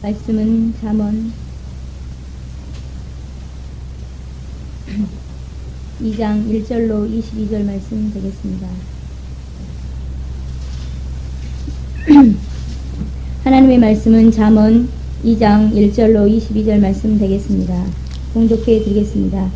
말씀은 잠언 2장 1절로 22절 말씀 되겠습니다. 하나님의 말씀은 잠언 2장 1절로 22절 말씀 되겠습니다. 봉독해 드리겠습니다.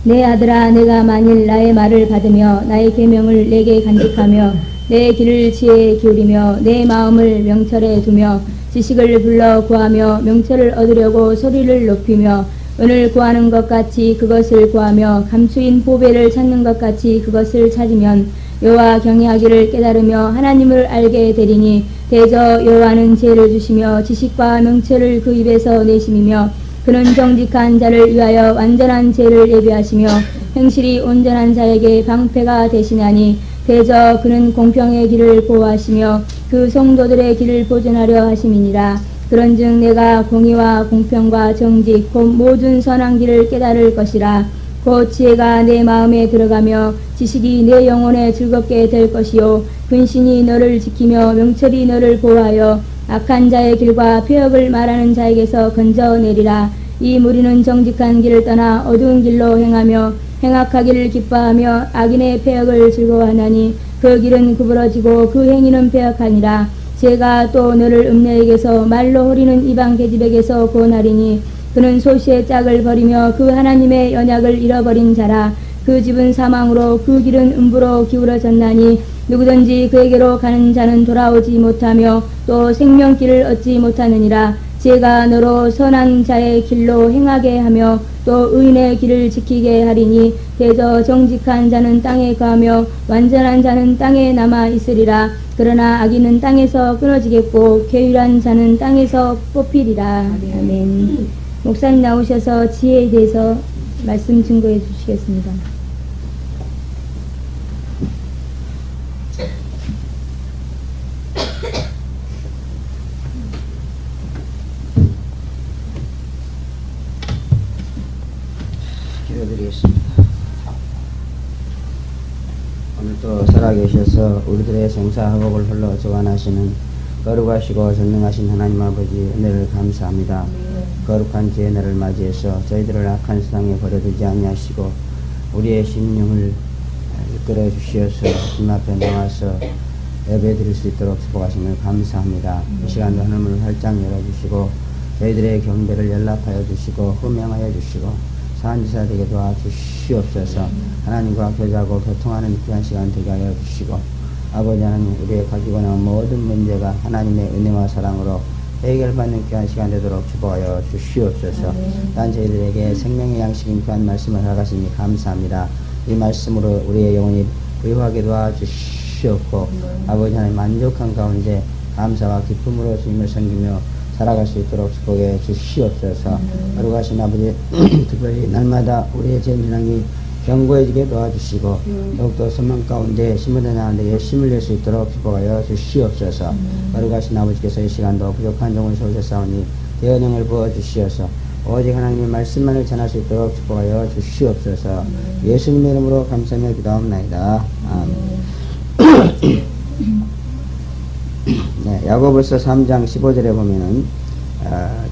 내 아들아, 내가 만일 나의 말을 받으며 나의 계명을 내게 간직하며 내 길을 지혜에 기울이며 내 마음을 명철에 두며 지식을 불러 구하며 명철을 얻으려고 소리를 높이며 은을 구하는 것 같이 그것을 구하며 감추인 보배를 찾는 것 같이 그것을 찾으면 여호와 경외하기를 깨달으며 하나님을 알게 되리니 대저 여호와는 지혜를 주시며 지식과 명철을 그 입에서 내심이며 그는 정직한 자를 위하여 완전한 지혜를 예비하시며 행실이 온전한 자에게 방패가 되시나니 대저 그는 공평의 길을 보호하시며 그 성도들의 길을 보존하려 하심이니라. 그런즉 내가 공의와 공평과 정직 곧 모든 선한 길을 깨달을 것이라. 곧 지혜가 내 마음에 들어가며 지식이 내 영혼에 즐겁게 될 것이요 근신이 너를 지키며 명철이 너를 보호하여 악한 자의 길과 폐역을 말하는 자에게서 건져내리라. 이 무리는 정직한 길을 떠나 어두운 길로 행하며 행악하기를 기뻐하며 악인의 폐역을 즐거워하나니 그 길은 구부러지고 그 행위는 폐역하니라. 제가 또 너를 음녀에게서 말로 호리는 이방 계집에게서 구원하리니 그는 소시의 짝을 버리며 그 하나님의 언약을 잃어버린 자라. 그 집은 사망으로 그 길은 음부로 기울어졌나니 누구든지 그에게로 가는 자는 돌아오지 못하며 또 생명길을 얻지 못하느니라. 제가 너로 선한 자의 길로 행하게 하며 또 의인의 길을 지키게 하리니 대저 정직한 자는 땅에 거하며 완전한 자는 땅에 남아 있으리라. 그러나 악인은 땅에서 끊어지겠고 괴율한 자는 땅에서 뽑히리라. 아멘. 목사님 나오셔서 지혜에 대해서 말씀 증거해 주시겠습니다. 기도드리겠습니다. 오늘도 살아계셔서 우리들의 생사학업을 흘러 조관하시는 거룩하시고 전능하신 하나님 아버지 은혜를 감사합니다. 거룩한 주의 날을 맞이해서 저희들을 악한 세상에 버려두지 아니하시고 우리의 심령을 이끌어 주시어서 주님 앞에 나와서 예배 드릴 수 있도록 축복하심을 감사합니다. 이 시간도 하늘문을 활짝 열어주시고 저희들의 경배를 연락하여 주시고 호명하여 주시고 사한지사 되게 도와주시옵소서. 하나님과 교제하고 교통하는 귀한 시간 되게 하여 주시고 아버지 하나님, 우리의 가지고 나온 모든 문제가 하나님의 은혜와 사랑으로 해결받는 귀한 시간 되도록 축복하여 주시옵소서. 난 저희들에게 생명의 양식인 귀한 말씀을 허락하시니 감사합니다. 이 말씀으로 우리의 영혼이 부유하게 도와주시옵고 아버지 하나님, 만족한 가운데 감사와 기쁨으로 주님을 섬기며 살아갈 수 있도록 축복해 주시옵소서. 거룩하신 아버지, 특별히 날마다 우리의 죄민항이 견고해지게 도와주시고 더욱더 소망 가운데 심어져 나가는데 열심을 낼 수 있도록 축복하여 주시옵소서. 거룩하신 아버지께서 이 시간도 부족한 종을 세우셨사오니 대언형을 부어주시어서 오직 하나님의 말씀만을 전할 수 있도록 축복하여 주시옵소서. 예수님의 이름으로 감사하며 기도하옵나이다. 아멘. 네, 야고보서 3장 15절에 보면은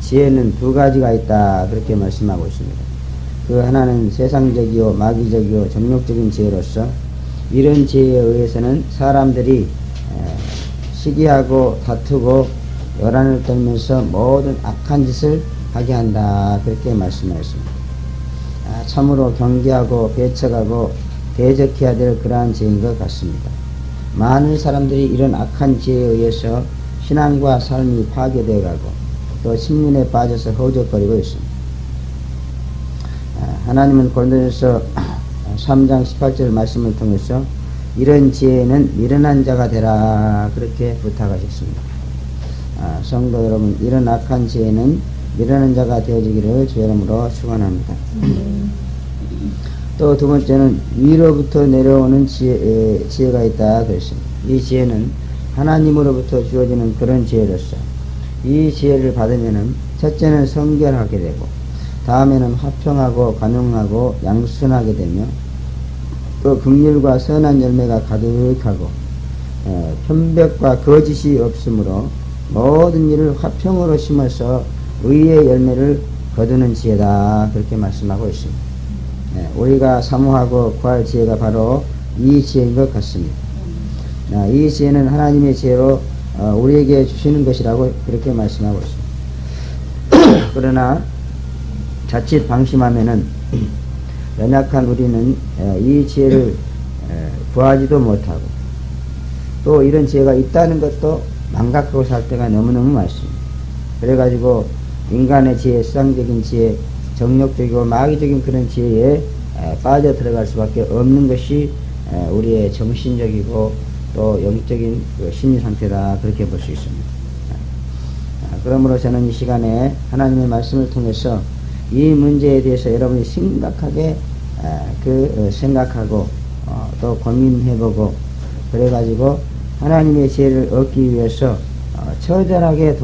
지혜는 두 가지가 있다 그렇게 말씀하고 있습니다. 그 하나는 세상적이요 마귀적이요 정욕적인 지혜로서 이런 지혜에 의해서는 사람들이 시기하고 다투고 요란을 떨면서 모든 악한 짓을 하게 한다 그렇게 말씀하였습니다. 참으로 경계하고 배척하고 대적해야 될 그러한 지혜인 것 같습니다. 많은 사람들이 이런 악한 지혜에 의해서 신앙과 삶이 파괴되어 가고 또 신문에 빠져서 허우적거리고 있습니다. 하나님은 고린도전서 3장 18절 말씀을 통해서 이런 지혜는 미련한 자가 되라 그렇게 부탁하셨습니다. 성도 여러분, 이런 악한 지혜는 미련한 자가 되어지기를 주의 이름으로 축원합니다. 또 두 번째는 위로부터 내려오는 지혜가 있다 그랬습니다. 이 지혜는 하나님으로부터 주어지는 그런 지혜로서 이 지혜를 받으면은 첫째는 성결하게 되고 다음에는 화평하고 관용하고 양순하게 되며 또 긍휼과 선한 열매가 가득하고 편벽과 거짓이 없으므로 모든 일을 화평으로 심어서 의의 열매를 거두는 지혜다. 그렇게 말씀하고 있습니다. 우리가 사모하고 구할 지혜가 바로 이 지혜인 것 같습니다. 이 지혜는 하나님의 지혜로 우리에게 주시는 것이라고 그렇게 말씀하고 있습니다. 그러나 자칫 방심하면은 연약한 우리는 이 지혜를 구하지도 못하고 또 이런 지혜가 있다는 것도 망각하고 살 때가 너무너무 많습니다. 그래가지고 인간의 지혜, 수상적인 지혜, 정욕적이고 마귀적인 그런 지혜에 빠져 들어갈 수밖에 없는 것이 우리의 정신적이고 또 영적인 그 심리 상태다. 그렇게 볼 수 있습니다. 그러므로 저는 이 시간에 하나님의 말씀을 통해서 이 문제에 대해서 여러분이 심각하게 생각하고 또 고민해보고 그래가지고 하나님의 지혜를 얻기 위해서 처절하게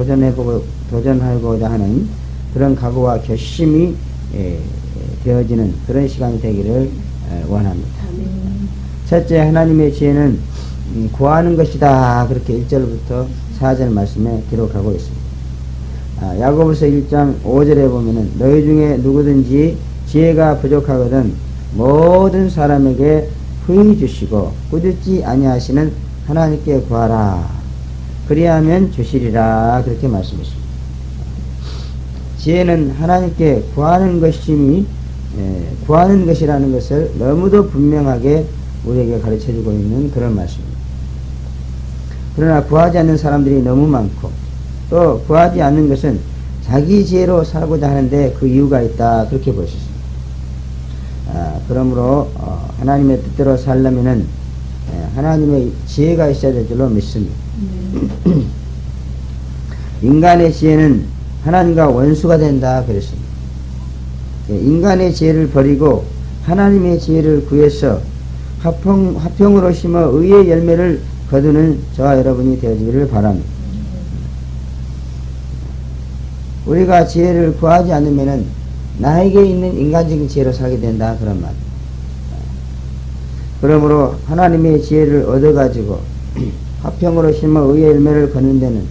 도전하고자 하는 그런 각오와 결심이 되어지는 그런 시간이 되기를 원합니다. 첫째, 하나님의 지혜는 구하는 것이다. 그렇게 1절부터 4절 말씀에 기록하고 있습니다. 야고보서 1장 5절에 보면은 너희 중에 누구든지 지혜가 부족하거든 모든 사람에게 후히 주시고 꾸짖지 아니하시는 하나님께 구하라. 그리하면 주시리라. 그렇게 말씀했습니다. 지혜는 하나님께 구하는 것이라는 것을 너무도 분명하게 우리에게 가르쳐주고 있는 그런 말씀입니다. 그러나 구하지 않는 사람들이 너무 많고 또 구하지 않는 것은 자기 지혜로 살고자 하는데 그 이유가 있다. 그렇게 볼 수 있습니다. 그러므로 하나님의 뜻대로 살려면은 하나님의 지혜가 있어야 될 줄로 믿습니다. 인간의 지혜는 하나님과 원수가 된다. 그랬습니다. 인간의 지혜를 버리고 하나님의 지혜를 구해서 화평으로 심어 의의 열매를 거두는 저와 여러분이 되어지기를 바랍니다. 우리가 지혜를 구하지 않으면은 나에게 있는 인간적인 지혜로 살게 된다. 그런 말입니다. 그러므로 하나님의 지혜를 얻어가지고 화평으로 심어 의의 열매를 거는 데는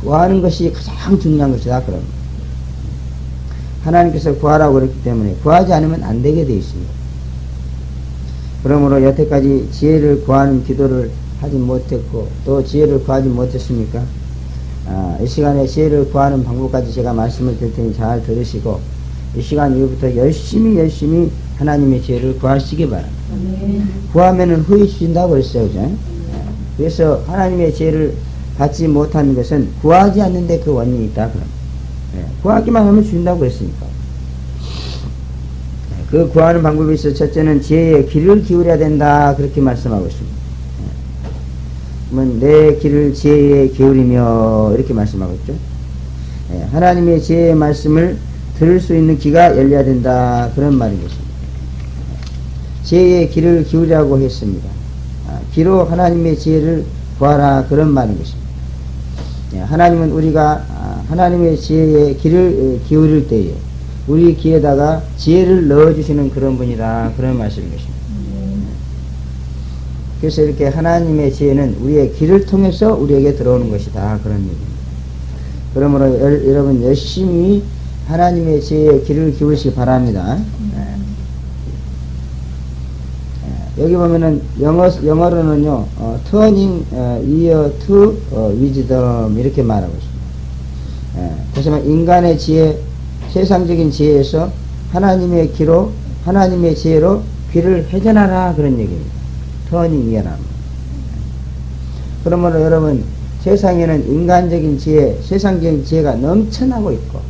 구하는 것이 가장 중요한 것이다. 그럼 하나님께서 구하라고 그랬기 때문에 구하지 않으면 안 되게 되어 있습니다. 그러므로 여태까지 지혜를 구하는 기도를 하지 못했고 또 지혜를 구하지 못했습니까? 이 시간에 지혜를 구하는 방법까지 제가 말씀을 드릴 테니 잘 들으시고 이 시간 이후부터 열심히 하나님의 지혜를 구하시기 바랍니다. 구하면은 후히 주신다고 그랬어요. 그죠? 그래서 하나님의 지혜를 받지 못하는 것은 구하지 않는데 그 원인이 있다. 그럼 구하기만 하면 주신다고 그랬으니까. 그 구하는 방법이 있어. 첫째는 지혜의 귀를 기울여야 된다. 그렇게 말씀하고 있습니다. 그러면 내 귀를 지혜에 기울이며 이렇게 말씀하고 있죠. 하나님의 지혜의 말씀을 들을 수 있는 귀가 열려야 된다. 그런 말인 것입니다. 지혜의 귀를 기울이라고 했습니다. 귀로 하나님의 지혜를 구하라. 그런 말인 것입니다. 하나님은 우리가 하나님의 지혜에 귀를 기울일 때에 우리 귀에다가 지혜를 넣어주시는 그런 분이다. 그런 말씀인 것입니다. 그래서 이렇게 하나님의 지혜는 우리의 귀를 통해서 우리에게 들어오는 것이다. 그런 얘기입니다. 그러므로 여러분 열심히 하나님의 지혜에 귀를 기울이시기 바랍니다. 여기 보면은 영어로는요, turning ear to wisdom 이렇게 말하고 있습니다. 그래서 인간의 지혜, 세상적인 지혜에서 하나님의 지혜로 귀를 회전하라 그런 얘기입니다. turning ear라. 그러므로 여러분 세상에는 인간적인 지혜, 세상적인 지혜가 넘쳐나고 있고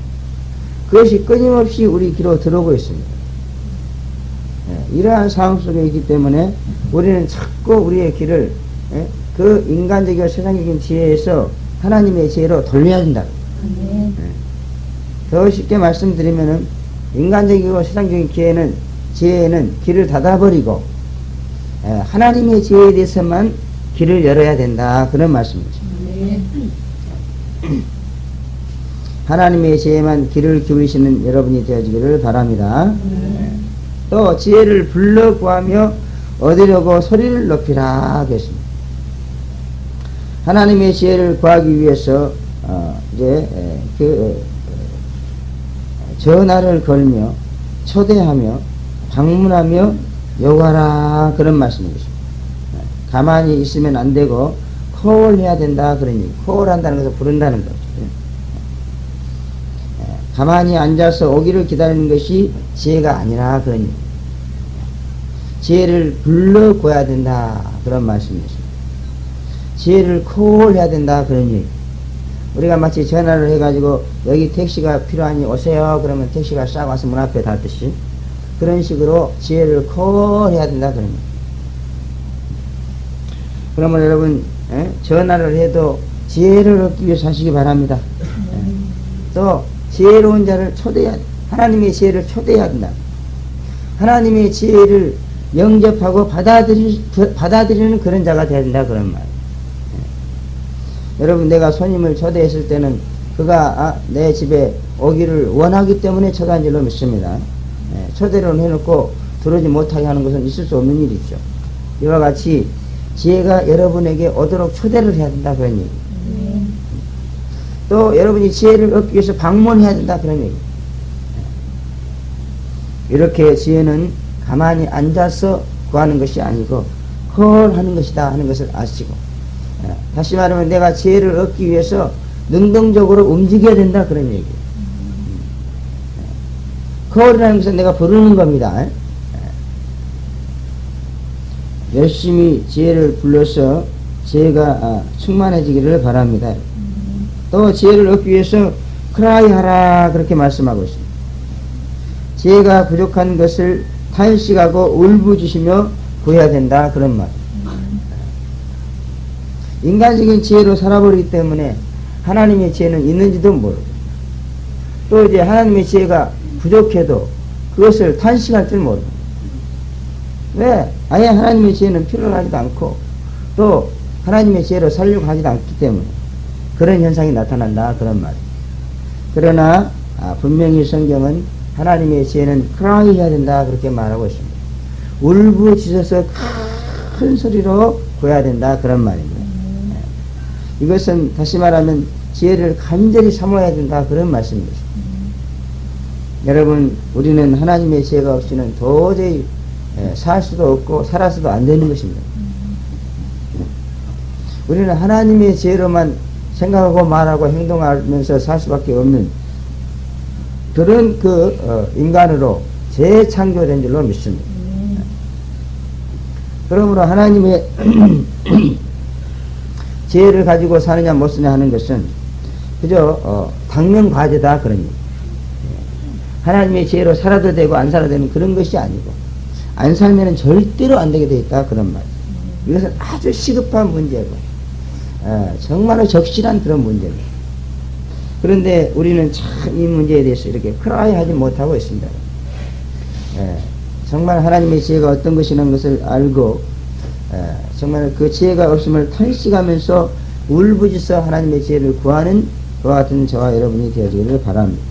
그것이 끊임없이 우리 귀로 들어오고 있습니다. 이러한 상황 속에 있기 때문에 우리는 자꾸 우리의 귀를 그 인간적이고 세상적인 지혜에서 하나님의 지혜로 돌려야 된다. 더 쉽게 말씀드리면은 인간적이고 세상적인 지혜에는 귀를 닫아버리고 하나님의 지혜에 대해서만 귀를 열어야 된다. 그런 말씀이죠. 하나님의 지혜만 귀를 기울이시는 여러분이 되어지기를 바랍니다. 또 지혜를 불러 구하며 얻으려고 소리를 높이라 하겠습니다. 하나님의 지혜를 구하기 위해서 전화를 걸며 초대하며 방문하며 요구하라 그런 말씀이죠. 가만히 있으면 안 되고 콜해야 된다 그런 얘기. 콜한다는 것은 부른다는 거죠. 가만히 앉아서 오기를 기다리는 것이 지혜가 아니라 그런 얘기. 지혜를 불러 구해야 된다 그런 말씀이죠. 지혜를 콜해야 된다 그런 얘기. 우리가 마치 전화를 해가지고 여기 택시가 필요하니 오세요 그러면 택시가 싹 와서 문 앞에 닿듯이 그런 식으로 지혜를 콜해야 된다 그런 얘기. 그러면 여러분 전화를 해도 지혜를 얻기 위해서 하시기 바랍니다. 또 지혜로운 자를 초대해야 하나님의 지혜를 초대해야 된다. 하나님의 지혜를 영접하고 받아들이는 그런 자가 돼야 된다 그런 말. 여러분 내가 손님을 초대했을 때는 그가 내 집에 오기를 원하기 때문에 초대한 줄로 믿습니다. 초대를 해놓고 들어오지 못하게 하는 것은 있을 수 없는 일이죠. 이와 같이 지혜가 여러분에게 오도록 초대를 해야 된다 그런 얘기. 또 여러분이 지혜를 얻기 위해서 방문해야 된다 그런 얘기. 이렇게 지혜는 가만히 앉아서 구하는 것이 아니고 콜하는 것이다 하는 것을 아시고, 다시 말하면 내가 지혜를 얻기 위해서 능동적으로 움직여야 된다 그런 얘기. 콜이라는 것은 내가 부르는 겁니다. 열심히 지혜를 불러서 지혜가 충만해지기를 바랍니다. 또 지혜를 얻기 위해서 크라이 하라 그렇게 말씀하고 있습니다. 지혜가 부족한 것을 탄식하고 울부짖으며 구해야 된다 그런 말. 인간적인 지혜로 살아버리기 때문에 하나님의 지혜는 있는지도 모르고, 또 이제 하나님의 지혜가 부족해도 그것을 탄식할 줄 모르고, 왜? 아예 하나님의 지혜는 필요로 하지도 않고 또 하나님의 지혜로 살려고 하지도 않기 때문에 그런 현상이 나타난다 그런 말이에요. 그러나 분명히 성경은 하나님의 지혜는 크라이 해야 된다 그렇게 말하고 있습니다. 울부짖어서 큰 소리로 구해야 된다 그런 말입니다. 이것은 다시 말하면 지혜를 간절히 삼아야 된다 그런 말씀입니다. 여러분 우리는 하나님의 지혜가 없이는 도저히 살 수도 없고 살아서도 안 되는 것입니다. 우리는 하나님의 지혜로만 생각하고 말하고 행동하면서 살 수밖에 없는 그런 인간으로 재창조된 줄로 믿습니다. 그러므로 하나님의 지혜를 가지고 사느냐 못 쓰냐 하는 것은 그저 당면과제다 그런 얘기. 하나님의 지혜로 살아도 되고 안 살아도 되는 그런 것이 아니고, 안 살면은 절대로 안 되게 되어 있다 그런 말. 이것은 아주 시급한 문제고 정말로 적실한 그런 문제입니다. 그런데 우리는 참 이 문제에 대해서 이렇게 크라이 하지 못하고 있습니다. 정말 하나님의 지혜가 어떤 것이라는 것을 알고 정말 그 지혜가 없음을 탄식하면서 울부짖어 하나님의 지혜를 구하는 그와 같은 저와 여러분이 되어지기를 바랍니다.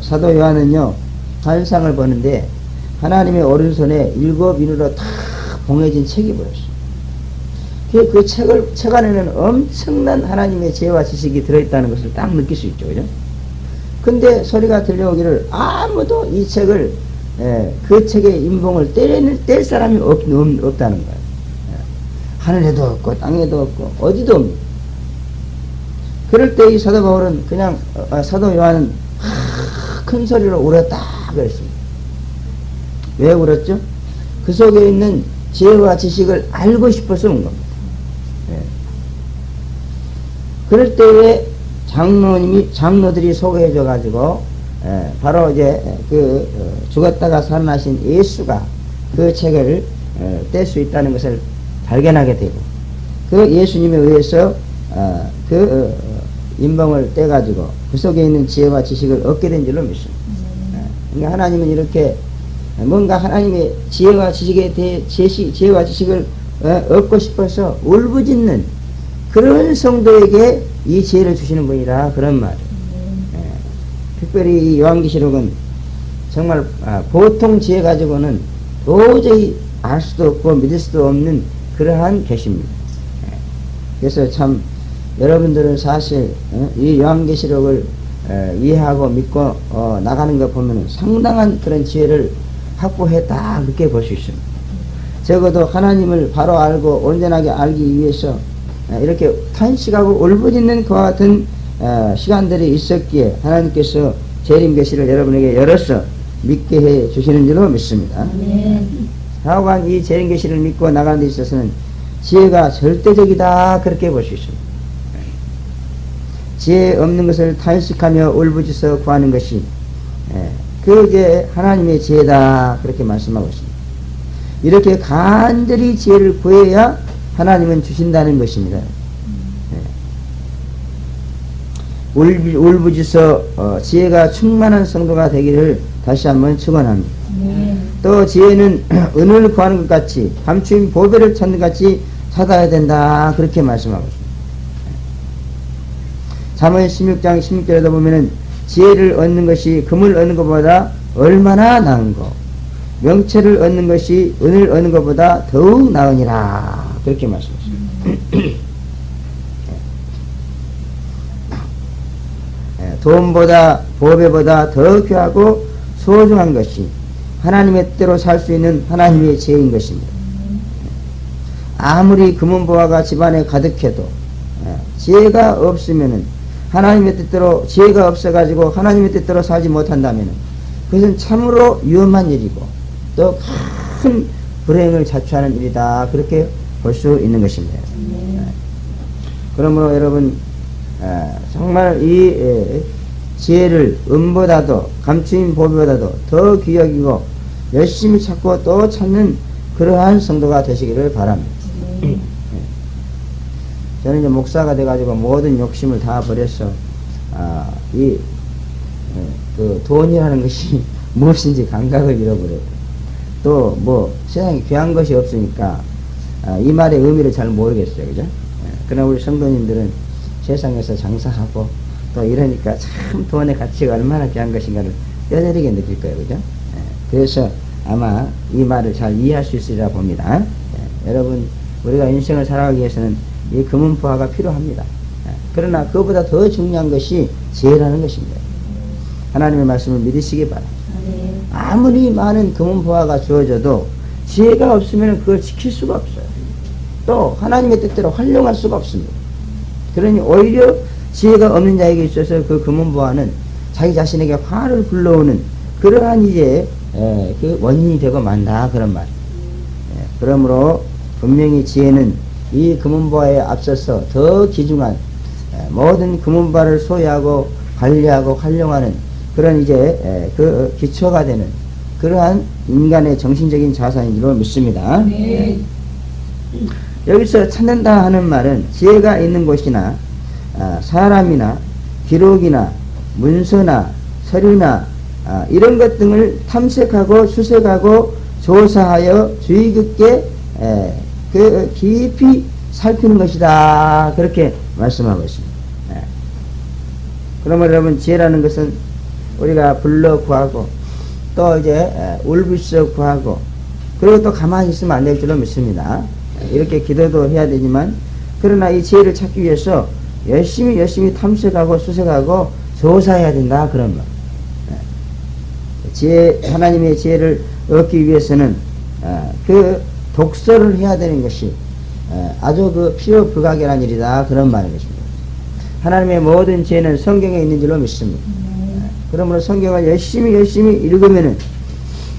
사도 요한은요 환상을 보는데 하나님의 오른손에 7인으로 다 봉해진 책이 보였어요. 그 책 안에는 엄청난 하나님의 지혜와 지식이 들어있다는 것을 딱 느낄 수 있죠. 그죠? 근데 소리가 들려오기를 아무도 이 책을 그 책의 인봉을 뗄 사람이 없다는 거예요. 하늘에도 없고 땅에도 없고 어디도 없는. 그럴 때 이 사도 바울은 그냥 사도 요한은 큰 소리로 울었다 그랬습니다. 왜 울었죠? 그 속에 있는 지혜와 지식을 알고 싶어서 온 겁니다. 그럴 때에 장로들이 소개해줘 가지고 바로 이제 죽었다가 살아나신 예수가 그 책을 뗄 수 있다는 것을 발견하게 되고, 그 예수님에 의해서 인봉을 떼가지고 그 속에 있는 지혜와 지식을 얻게 된 줄로 믿습니다. 그러니까 하나님은 이렇게 뭔가 하나님의 지혜와 지식에 대해 지혜와 지식을 얻고 싶어서 울부짖는 그런 성도에게 이 지혜를 주시는 분이라 그런 말이에요. 특별히 이 요한계시록은 정말 보통 지혜 가지고는 도저히 알 수도 없고 믿을 수도 없는 그러한 계시입니다. 그래서 참 여러분들은 사실 이 요한계시록을 이해하고 믿고 나가는 거 보면 상당한 그런 지혜를 확보했다 그렇게 볼 수 있습니다. 적어도 하나님을 바로 알고 온전하게 알기 위해서 이렇게 탄식하고 울부짖는 그와 같은 시간들이 있었기에 하나님께서 재림 계시를 여러분에게 열어서 믿게 해 주시는 줄로 믿습니다. 하여간 이 재림 계시를 믿고 나가는 데 있어서는 지혜가 절대적이다 그렇게 볼 수 있습니다. 지혜 없는 것을 탄식하며 울부짖어 구하는 것이 그게 하나님의 지혜다 그렇게 말씀하고 있습니다. 이렇게 간절히 지혜를 구해야 하나님은 주신다는 것입니다. 울부짖어 지혜가 충만한 성도가 되기를 다시 한번 축원합니다. 또 지혜는 은을 구하는 것 같이 감추인 보배를 찾는 것 같이 찾아야 된다 그렇게 말씀하고 있습니다. 잠언 16장 16절에도 보면은 지혜를 얻는 것이 금을 얻는 것보다 얼마나 나은고 명체를 얻는 것이 은을 얻는 것보다 더욱 나으니라 그렇게 말씀하셨습니다. 돈보다 보배보다 더 귀하고 소중한 것이 하나님의 뜻대로 살 수 있는 하나님의 지혜인 것입니다. 아무리 금은보화가 집안에 가득해도 지혜가 없으면은 하나님의 뜻대로 지혜가 없어가지고 하나님의 뜻대로 살지 못한다면은 그것은 참으로 위험한 일이고 또 큰 불행을 자초하는 일이다 그렇게 볼 수 있는 것입니다. 그러므로 여러분 정말 이 지혜를 은보다도 감추인 보배보다도 더 귀여기고 열심히 찾고 또 찾는 그러한 성도가 되시기를 바랍니다. 저는 이제 목사가 돼가지고 모든 욕심을 다 버려서 그 돈이라는 것이 무엇인지 감각을 잃어버렸고 또 뭐 세상에 귀한 것이 없으니까 이 말의 의미를 잘 모르겠어요, 그죠? 그러나 우리 성도님들은 세상에서 장사하고 또 이러니까 참 돈의 가치가 얼마나 귀한 것인가를 뼈저리게 느낄 거예요, 그죠? 그래서 아마 이 말을 잘 이해할 수 있으리라 봅니다. 여러분, 우리가 인생을 살아가기 위해서는 이 금은보화가 필요합니다. 그러나 그보다 더 중요한 것이 지혜라는 것입니다. 하나님의 말씀을 믿으시기 바랍니다. 아무리 많은 금은보화가 주어져도 지혜가 없으면 그걸 지킬 수가 없어요. 또 하나님의 뜻대로 활용할 수가 없습니다. 그러니 오히려 지혜가 없는 자에게 있어서 그 금은보화는 자기 자신에게 화를 불러오는 그러한 이제 그 원인이 되고 만다 그런 말. 그러므로 분명히 지혜는 이 금은보화에 앞서서 더 귀중한 모든 금은보화를 소유하고 관리하고 활용하는 그런 이제 그 기초가 되는 그러한 인간의 정신적인 자산인 줄로 믿습니다. 여기서 찾는다 하는 말은 지혜가 있는 곳이나 사람이나 기록이나 문서나 서류나 이런 것 등을 탐색하고 수색하고 조사하여 주의 깊게 그 깊이 살피는 것이다 그렇게 말씀하고 있습니다. 그러면 여러분 지혜라는 것은 우리가 불러 구하고 또 이제 울부짖어 구하고 그리고 또 가만히 있으면 안 될 줄로 믿습니다. 이렇게 기도도 해야 되지만 그러나 이 지혜를 찾기 위해서 열심히 탐색하고 수색하고 조사해야 된다 그런 말. 지혜, 하나님의 지혜를 얻기 위해서는 그 독서를 해야 되는 것이 아주 그 필요 불가결한 일이다 그런 말인 것입니다. 하나님의 모든 지혜는 성경에 있는 줄로 믿습니다. 그러므로 성경을 열심히 읽으면은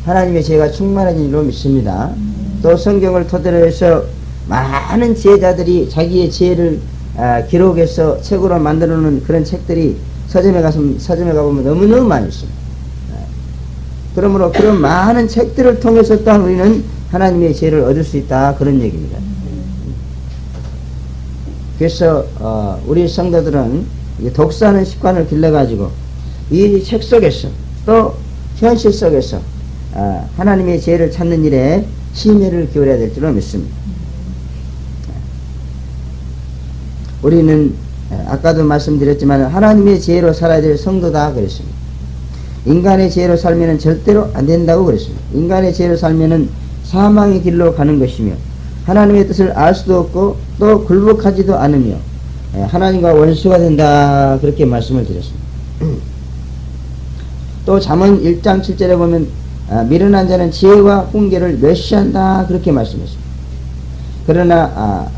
하나님의 지혜가 충만해진 줄로 믿습니다. 또 성경을 토대로 해서 많은 지혜자들이 자기의 지혜를 기록해서 책으로 만들어 놓은 그런 책들이 서점에 가보면 너무너무 많이 있습니다. 그러므로 그런 많은 책들을 통해서 또한 우리는 하나님의 지혜를 얻을 수 있다 그런 얘기입니다. 그래서 우리 성도들은 독서하는 습관을 길러가지고 이 책 속에서 또 현실 속에서 하나님의 지혜를 찾는 일에 심혈을 기울여야 될 줄로 믿습니다. 우리는 아까도 말씀드렸지만 하나님의 지혜로 살아야 될 성도다 그랬습니다. 인간의 지혜로 살면은 절대로 안 된다고 그랬습니다. 인간의 지혜로 살면은 사망의 길로 가는 것이며 하나님의 뜻을 알 수도 없고 또 굴복하지도 않으며 하나님과 원수가 된다 그렇게 말씀을 드렸습니다. 또 잠언 1장 7절에 보면 미련한 자는 지혜와 훈계를 멸시한다 그렇게 말씀했습니다. 그러나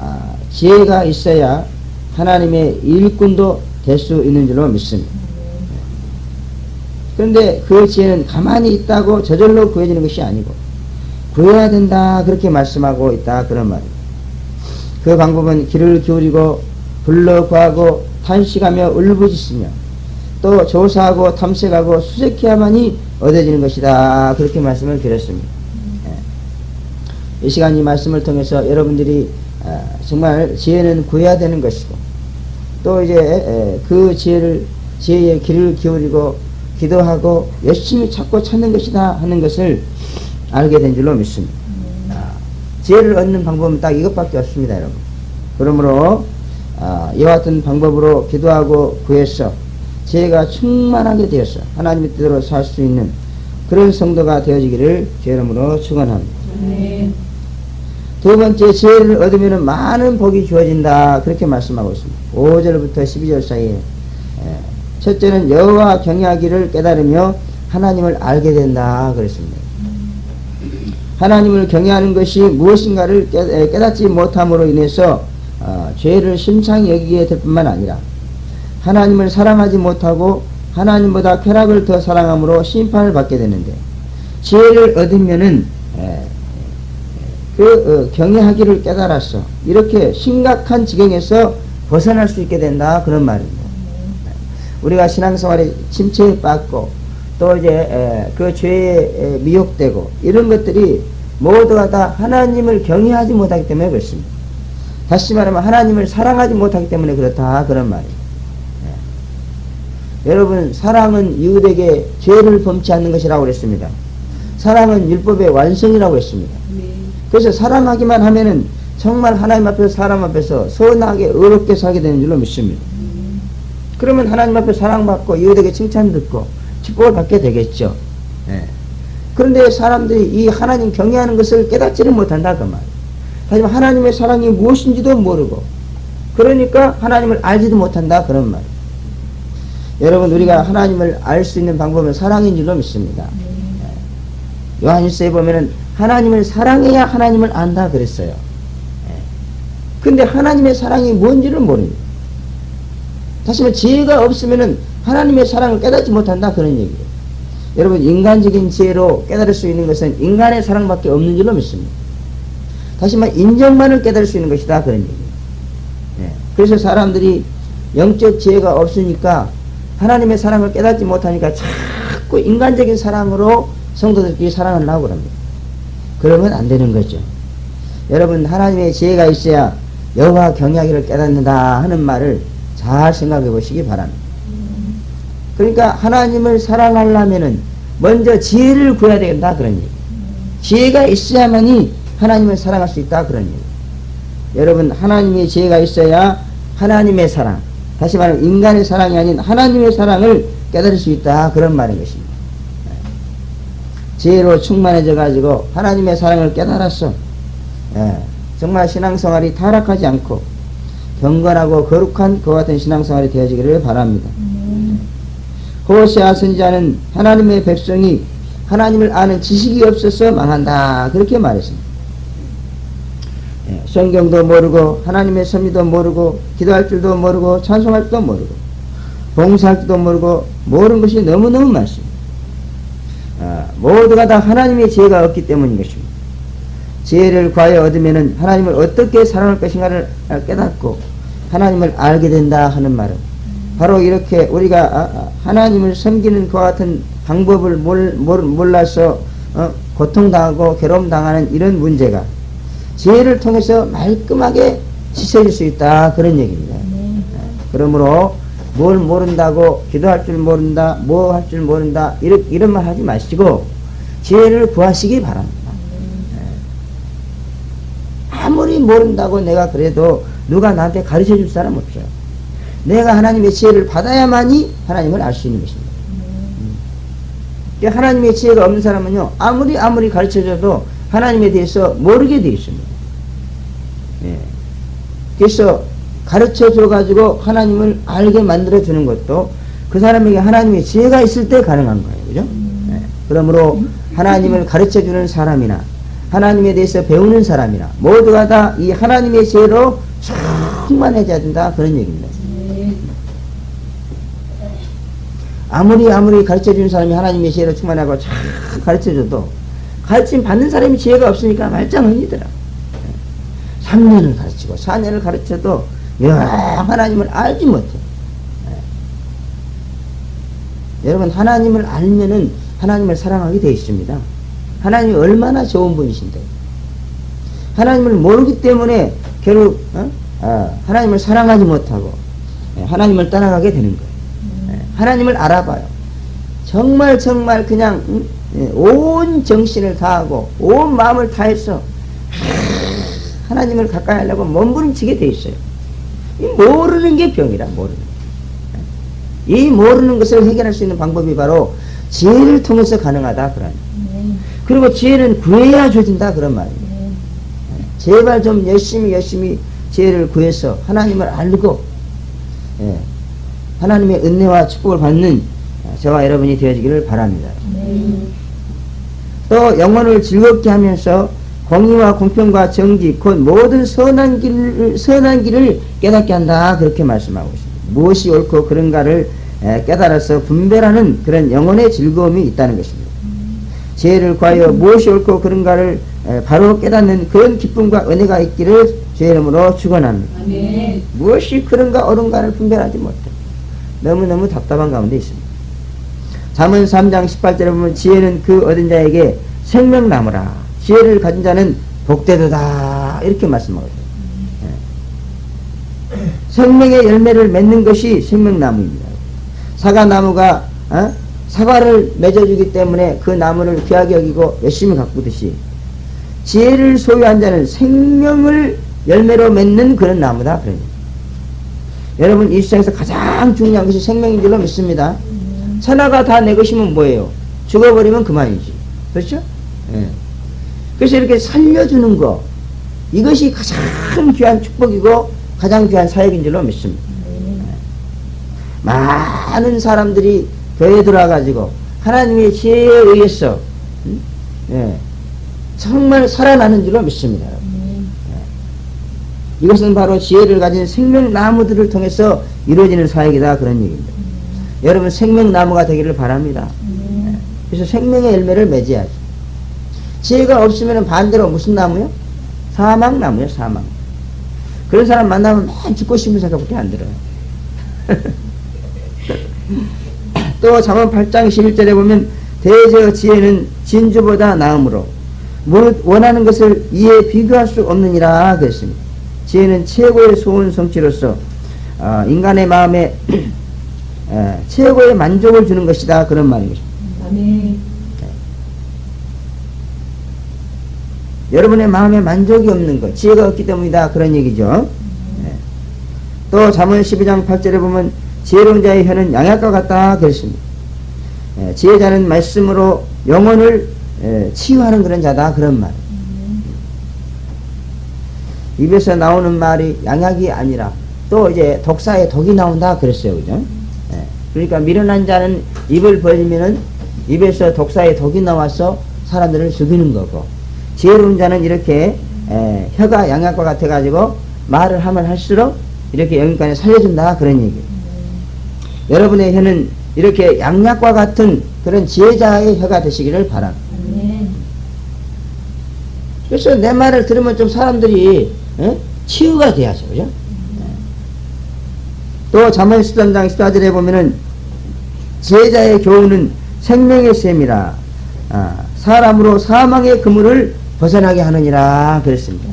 지혜가 있어야 하나님의 일꾼도 될 수 있는 줄로 믿습니다. 그런데 그 지혜는 가만히 있다고 저절로 구해지는 것이 아니고 구해야 된다 그렇게 말씀하고 있다 그런 말입니다. 그 방법은 귀를 기울이고 불러 구하고 탄식하며 울부짖으며 또 조사하고 탐색하고 수색해야만이 얻어지는 것이다 그렇게 말씀을 드렸습니다. 이 시간 이 말씀을 통해서 여러분들이 정말 지혜는 구해야 되는 것이고 또 이제 그 지혜의 귀를 기울이고 기도하고 열심히 찾고 찾는 것이다 하는 것을 알게 된 줄로 믿습니다. 지혜를 얻는 방법은 딱 이것밖에 없습니다, 여러분. 그러므로 이와 같은 방법으로 기도하고 구해서 지혜가 충만하게 되어서 하나님의 뜻대로 살 수 있는 그런 성도가 되어지기를 주의 이름으로 축원합니다. 두 번째, 지혜를 얻으면 많은 복이 주어진다 그렇게 말씀하고 있습니다. 5절부터 12절 사이에 첫째는 여호와 경외하기를 깨달으며 하나님을 알게 된다 그랬습니다. 하나님을 경외하는 것이 무엇인가를 깨닫지 못함으로 인해서 죄를 심상히 여기게 될 뿐만 아니라 하나님을 사랑하지 못하고 하나님보다 쾌락을 더 사랑함으로 심판을 받게 되는데, 지혜를 얻으면은 경외하기를 깨달았어 이렇게 심각한 지경에서 벗어날 수 있게 된다 그런 말입니다. 우리가 신앙생활에 침체받고 또 이제 그 죄에 미혹되고 이런 것들이 모두가 다 하나님을 경외하지 못하기 때문에 그렇습니다. 다시 말하면 하나님을 사랑하지 못하기 때문에 그렇다 그런 말입니다. 여러분, 사랑은 이웃에게 죄를 범치 않는 것이라고 그랬습니다. 사랑은 율법의 완성이라고 했습니다. 그래서 사랑하기만 하면은 정말 하나님 앞에서 사람 앞에서 선하게 의롭게 살게 되는 줄로 믿습니다. 그러면 하나님 앞에 사랑받고 이웃에게 칭찬 듣고 축복을 받게 되겠죠. 그런데 사람들이 이 하나님 경외하는 것을 깨닫지를 못한다 그 말이에요. 하지만 하나님의 사랑이 무엇인지도 모르고 그러니까 하나님을 알지도 못한다 그런 말이에요. 여러분, 우리가 하나님을 알 수 있는 방법은 사랑인 줄로 믿습니다. 요한일서에 보면은 하나님을 사랑해야 하나님을 안다 그랬어요. 근데 하나님의 사랑이 뭔지를 모릅니다. 다시 말해 지혜가 없으면은 하나님의 사랑을 깨닫지 못한다 그런 얘기예요. 여러분, 인간적인 지혜로 깨달을 수 있는 것은 인간의 사랑밖에 없는 줄로 믿습니다. 다시 말해 인정만을 깨달을 수 있는 것이다 그런 얘기예요. 그래서 사람들이 영적 지혜가 없으니까 하나님의 사랑을 깨닫지 못하니까 자꾸 인간적인 사랑으로 성도들끼리 사랑을 하고 그럽니다. 그러면 안 되는 거죠. 여러분, 하나님의 지혜가 있어야 여호와 경외하기를 깨닫는다 하는 말을 잘 생각해 보시기 바랍니다. 그러니까 하나님을 사랑하려면은 먼저 지혜를 구해야 된다 그런 얘기. 지혜가 있어야만이 하나님을 사랑할 수 있다 그런 얘기. 여러분, 하나님의 지혜가 있어야 하나님의 사랑, 다시 말하면 인간의 사랑이 아닌 하나님의 사랑을 깨달을 수 있다 그런 말인 것입니다. 지혜로 충만해져 가지고 하나님의 사랑을 깨달았어. 정말 신앙생활이 타락하지 않고 경건하고 거룩한 그와 같은 신앙생활이 되어지기를 바랍니다. 호세아 선지자는 하나님의 백성이 하나님을 아는 지식이 없어서 망한다 그렇게 말했습니다. 성경도 모르고 하나님의 섭리도 모르고 기도할 줄도 모르고 찬송할 줄도 모르고 봉사할 줄도 모르고 모르는 것이 너무너무 많습니다. 모두가 다 하나님의 지혜가 없기 때문인 것입니다. 지혜를 구하여 얻으면 하나님을 어떻게 사랑할 것인가를 깨닫고 하나님을 알게 된다 하는 말은 바로 이렇게 우리가 하나님을 섬기는 그와 같은 방법을 몰라서 고통당하고 괴로움당하는 이런 문제가 지혜를 통해서 말끔하게 씻어질 수 있다 그런 얘기입니다. 그러므로 뭘 모른다고 기도할 줄 모른다, 뭐 할 줄 모른다 이런 말 하지 마시고 지혜를 구하시기 바랍니다. 아무리 모른다고 내가 그래도 누가 나한테 가르쳐 줄 사람 없어요. 내가 하나님의 지혜를 받아야만이 하나님을 알 수 있는 것입니다. 하나님의 지혜가 없는 사람은요, 아무리 가르쳐줘도 하나님에 대해서 모르게 되어 있습니다. 그래서 가르쳐 줘가지고 하나님을 알게 만들어 주는 것도 그 사람에게 하나님의 지혜가 있을 때 가능한 거예요. 그죠? 네. 그러므로 하나님을 가르쳐 주는 사람이나 하나님에 대해서 배우는 사람이나 모두가 다 이 하나님의 지혜로 충만해져야 된다. 그런 얘기입니다. 아무리 가르쳐 주는 사람이 하나님의 지혜로 충만하고 잘 가르쳐 줘도 가르침 받는 사람이 지혜가 없으니까 말짱합니다. 3년을 가르치고 4년을 가르쳐도 하나님을 알지 못해. 여러분, 하나님을 알면은 하나님을 사랑하게 되어 있습니다. 하나님이 얼마나 좋은 분이신데. 하나님을 모르기 때문에 결국 하나님을 사랑하지 못하고 하나님을 떠나가게 되는 거예요. 하나님을 알아봐요. 정말 그냥 온 정신을 다하고 온 마음을 다해서 하나님을 가까이 하려고 몸부림치게 돼 있어요. 이 모르는 게 병이라. 이 모르는 것을 해결할 수 있는 방법이 바로 지혜를 통해서 가능하다. 그리고 지혜는 구해야 줘진다. 그런 말이에요. 제발 좀 열심히 지혜를 구해서 하나님을 알고 하나님의 은혜와 축복을 받는 저와 여러분이 되어지기를 바랍니다. 또 영혼을 즐겁게 하면서 공의와 공평과 정직 곧 모든 선한 길을 깨닫게 한다. 그렇게 말씀하고 있습니다. 무엇이 옳고 그른가를 깨달아서 분별하는 그런 영혼의 즐거움이 있다는 것입니다. 지혜를 구하여 무엇이 옳고 그른가를 바로 깨닫는 그런 기쁨과 은혜가 있기를 주의 이름으로 축원합니다. 무엇이 그른가 옳은가를 분별하지 못해 너무너무 답답한 가운데 있습니다. 잠언 3장 18절에 보면 지혜는 그 얻은 자에게 생명나무라. 지혜를 가진 자는 복되도다. 이렇게 말씀하고 있어요. 생명의 열매를 맺는 것이 생명나무입니다. 사과나무가 사과를 맺어주기 때문에 그 나무를 귀하게 여기고 열심히 가꾸듯이 지혜를 소유한 자는 생명을 열매로 맺는 그런 나무다. 그러니 여러분, 이 세상에서 가장 중요한 것이 생명인 줄로 믿습니다. 천하가 다 내 것이면 뭐예요? 죽어버리면 그만이지. 그렇죠? 그래서 이렇게 살려주는 거, 이것이 가장 귀한 축복이고 가장 귀한 사역인 줄로 믿습니다. 많은 사람들이 교회에 들어와가지고 하나님의 지혜에 의해서 정말 살아나는 줄로 믿습니다. 이것은 바로 지혜를 가진 생명나무들을 통해서 이루어지는 사역이다. 그런 얘기입니다. 여러분, 생명나무가 되기를 바랍니다. 그래서 생명의 열매를 맺어야지. 지혜가 없으면 반대로 무슨 나무요? 사망나무요. 사망. 그런 사람 만나면 맨 죽고 싶은 생각밖에 안 들어요. 또 잠언 8장 11절에 보면 대저 지혜는 진주보다 나음으로 무릇 원하는 것을 이에 비교할 수 없느니라 그랬습니다. 지혜는 최고의 소원 성취로서 인간의 마음에 최고의 만족을 주는 것이다. 그런 말인 것입니다. 아멘. 여러분의 마음에 만족이 없는 것, 지혜가 없기 때문이다. 그런 얘기죠. 또 잠언 12장 8절에 보면 지혜로운 자의 혀는 양약과 같다. 그랬습니다. 지혜자는 말씀으로 영혼을 치유하는 그런 자다. 그런 말. 입에서 나오는 말이 양약이 아니라 또 이제 독사에 독이 나온다. 그랬어요. 그죠? 그러니까 미련한 자는 입을 벌리면은 입에서 독사에 독이 나와서 사람들을 죽이는 거고, 지혜로운 자는 이렇게 혀가 양약과 같아 가지고 말을 하면 할수록 이렇게 영육간에 살려준다. 그런 얘기예요. 여러분의 혀는 이렇게 양약과 같은 그런 지혜자의 혀가 되시기를 바랍니다. 그래서 내 말을 들으면 좀 사람들이 치유가 돼야죠. 그죠? 또 잠언 13장 14절에 보면은 지혜자의 교훈은 생명의 셈이라 사람으로 사망의 그물을 벗어나게 하느니라 그랬습니다.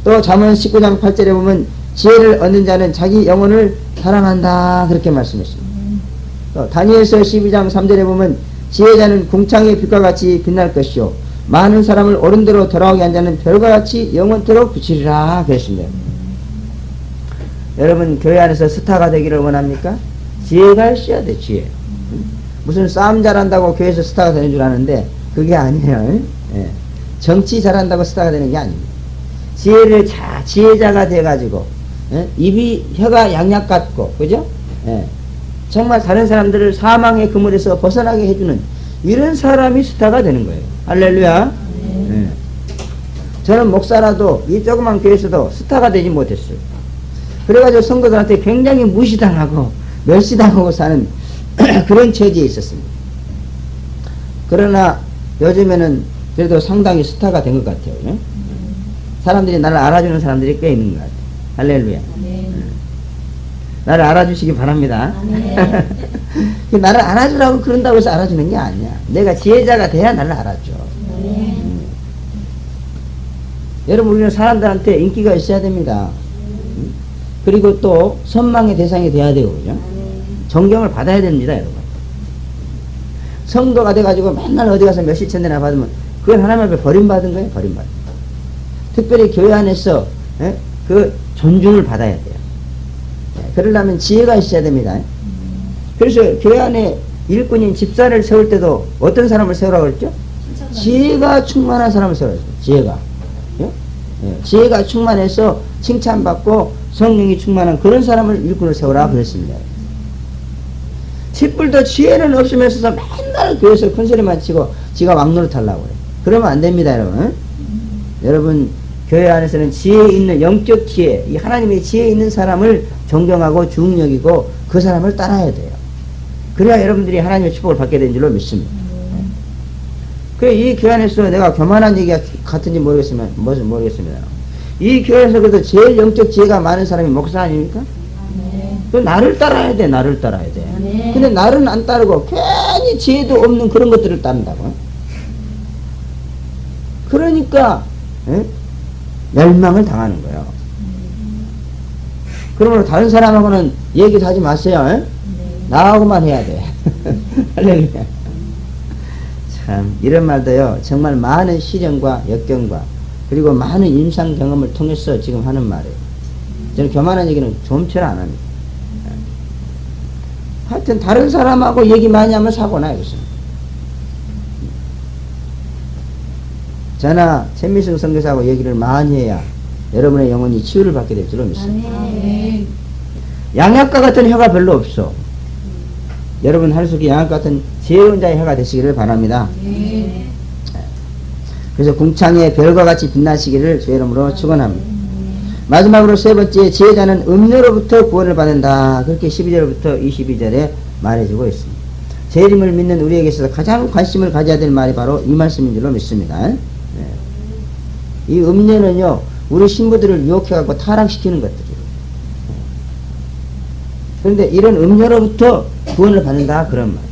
또 잠언 19장 8절에 보면 지혜를 얻는 자는 자기 영혼을 사랑한다. 그렇게 말씀했습니다. 또 다니엘서 12장 3절에 보면 지혜자는 궁창의 빛과 같이 빛날 것이요 많은 사람을 옳은 대로 돌아오게 한 자는 별과 같이 영원토록 비치리라 그랬습니다. 여러분, 교회 안에서 스타가 되기를 원합니까? 지혜가 있어야 돼. 지혜. 무슨 싸움 잘한다고 교회에서 스타가 되는 줄 아는데 그게 아니에요. 정치 잘한다고 스타가 되는 게 아닙니다. 지혜자가 돼가지고, 예? 혀가 양약 같고, 그죠? 예. 정말 다른 사람들을 사망의 그물에서 벗어나게 해주는 이런 사람이 스타가 되는 거예요. 할렐루야. 예. 저는 목사라도 이 조그만 교회에서도 스타가 되지 못했어요. 그래가지고 성도들한테 굉장히 무시당하고 멸시당하고 사는 그런 처지에 있었습니다. 그러나 요즘에는 그래도 상당히 스타가 된 것 같아요. 예? 사람들이 나를 알아주는 사람들이 꽤 있는 것 같아요. 할렐루야. 나를 알아주시기 바랍니다. 나를 알아주라고 그런다고 해서 알아주는 게 아니야. 내가 지혜자가 돼야 나를 알아줘. 여러분, 우리는 사람들한테 인기가 있어야 됩니다. 그리고 또 선망의 대상이 돼야 되고, 그죠? 존경을 받아야 됩니다, 여러분. 성도가 돼가지고 맨날 어디 가서 몇십 천대나 받으면 그건 하나님 앞에 버림받은 거예요, 버림받은. 특별히 교회 안에서 그 존중을 받아야 돼요. 그러려면 지혜가 있어야 됩니다. 그래서 교회 안에 일꾼인 집사를 세울 때도 어떤 사람을 세우라고 그랬죠? 지혜가 충만한 사람을 세우라고 했어요. 지혜가. 지혜가 충만해서 칭찬받고 성령이 충만한 그런 사람을 일꾼을 세우라 그랬습니다. 칫불도 지혜는 없으면서 맨날 교회에서 큰소리만 치고 지가 왕노릇 하려고 그래요. 그러면 안 됩니다, 여러분. 여러분, 교회 안에서는 지혜 있는 영적 지혜, 이 하나님의 지혜 있는 사람을 존경하고 중용여기고 그 사람을 따라야 돼요. 그래야 여러분들이 하나님의 축복을 받게 된 줄로 믿습니다. 그래, 이 교회 안에서 내가 교만한 얘기가 같은지 모르겠습니다. 이 교회에서 그래도 제일 영적 지혜가 많은 사람이 목사 아닙니까? 그 나를 따라야 돼, 나를 따라야 돼. 근데 나를 안 따르고 괜히 지혜도 없는 그런 것들을 따른다고. 그러니까 멸망을 당하는 거예요. 그러므로 다른 사람하고는 얘기도 하지 마세요. 나하고만 해야 돼. 할렐루야. 참, 이런 말도요, 정말 많은 시련과 역경과 그리고 많은 임상 경험을 통해서 지금 하는 말이에요. 저는 교만한 얘기는 좀처럼 안 합니다. 하여튼 다른 사람하고 얘기 많이 하면 사고 나요. 저나 최미승 선교사하고 얘기를 많이 해야 여러분의 영혼이 치유를 받게 될 줄로 믿습니다. 양약과 같은 혀가 별로 없어. 여러분 하루속에 양약과 같은 지혜로운 자의 혀가 되시기를 바랍니다. 그래서 궁창의 별과 같이 빛나시기를 주의 이름으로 축원합니다. 마지막으로 세 번째, 지혜자는 음료로부터 구원을 받는다. 그렇게 12절부터 22절에 말해주고 있습니다. 재림을 믿는 우리에게 있어서 가장 관심을 가져야 될 말이 바로 이 말씀인 줄로 믿습니다. 이 음료는요, 우리 신부들을 유혹해갖고 타락시키는 것들이에요. 그런데 이런 음료로부터 구원을 받는다, 그런 말.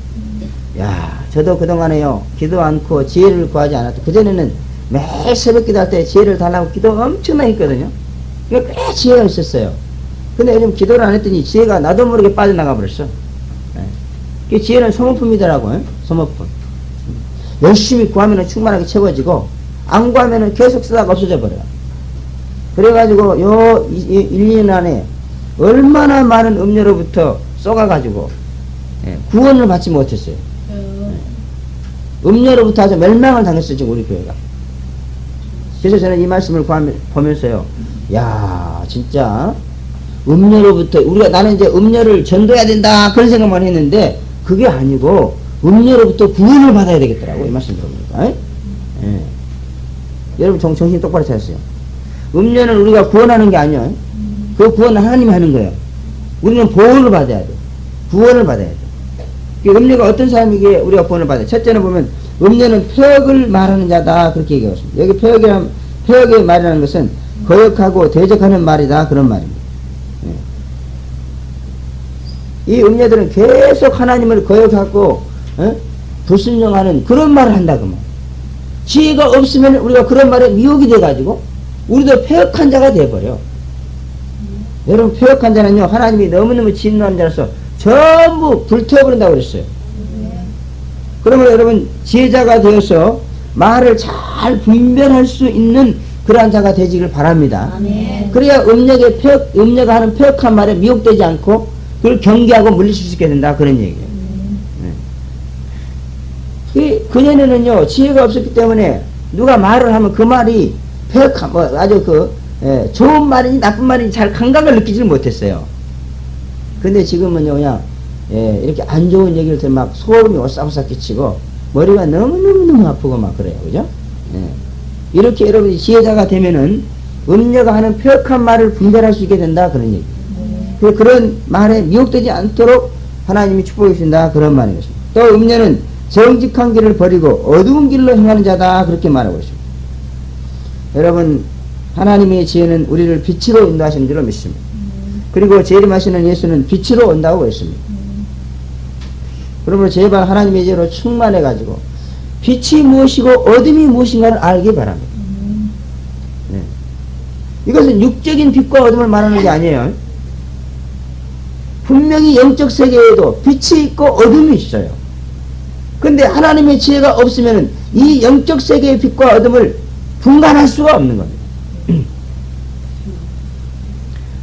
야, 저도 그동안에요, 기도 않고 지혜를 구하지 않았다. 그전에는 매일 새벽 기도할 때 지혜를 달라고 기도 엄청나게 했거든요. 꽤 지혜가 있었어요. 근데 요즘 기도를 안 했더니 지혜가 나도 모르게 빠져나가 버렸어. 그 지혜는 소모품이더라고요. 소모품. 열심히 구하면 충만하게 채워지고, 안 구하면 계속 쓰다가 없어져 버려요. 그래가지고 요 1, 2년 안에 얼마나 많은 음료로부터 쏘가가지고 구원을 받지 못했어요. 음료로부터 아주 멸망을 당했어요, 지금 우리 교회가. 그래서 저는 이 말씀을 보면서요, 야, 진짜 음료로부터 나는 이제 음료를 전도해야 된다 그런 생각만 했는데 그게 아니고 음료로부터 구원을 받아야 되겠더라고, 이 말씀 들어보니까. 여러분 정신 똑바로 차렸어요. 음료는 우리가 구원하는 게 아니에요. 그 구원은 하나님이 하는 거예요. 우리는 보호를 받아야 돼. 구원을 받아야 돼. 음료가 어떤 사람에게 우리가 구원을 받아요? 첫째는 보면 음료는 폐역을 말하는 자다, 그렇게 얘기하고 있습니다. 여기 폐역의 말이라는 것은 거역하고 대적하는 말이다, 그런 말입니다. 이 음료들은 계속 하나님을 거역하고 불순종하는 그런 말을 한다, 그 말. 지혜가 없으면 우리가 그런 말에 미혹이 돼가지고 우리도 폐역한 자가 돼버려. 여러분, 폐역한 자는요, 하나님이 너무너무 진노하는 자로서 전부 불태워버린다고 그랬어요. 그러면 여러분, 지혜자가 되어서 말을 잘 분별할 수 있는 그러한 자가 되시길 바랍니다. 아멘. 그래야 음녀가 하는 폐역한 말에 미혹되지 않고 그걸 경계하고 물리칠 수 있게 된다, 그런 얘기예요. 그전에는요, 지혜가 없었기 때문에 누가 말을 하면 그 말이 폐역함, 아주 좋은 말인지 나쁜 말인지 잘 감각을 느끼지를 못했어요. 근데 지금은요, 그냥, 이렇게 안 좋은 얘기를 들으면 막 소름이 오싹오싹 끼치고, 머리가 너무너무너무 아프고 막 그래요. 그죠? 이렇게 여러분이 지혜자가 되면은, 음녀가 하는 폐역한 말을 분별할 수 있게 된다. 그런 얘기. 그런 말에 미혹되지 않도록 하나님이 축복해 주신다. 그런 말인 것입니다. 또 음녀는 정직한 길을 버리고 어두운 길로 행하는 자다. 그렇게 말하고 있습니다. 여러분, 하나님의 지혜는 우리를 빛으로 인도하시는 줄로 믿습니다. 그리고 재림하시는 예수는 빛으로 온다고 했습니다. 그러므로 제발 하나님의 지혜로 충만해가지고 빛이 무엇이고 어둠이 무엇인가를 알기 바랍니다. 네. 이것은 육적인 빛과 어둠을 말하는 게 아니에요. 분명히 영적 세계에도 빛이 있고 어둠이 있어요. 근데 하나님의 지혜가 없으면 이 영적 세계의 빛과 어둠을 분간할 수가 없는 겁니다.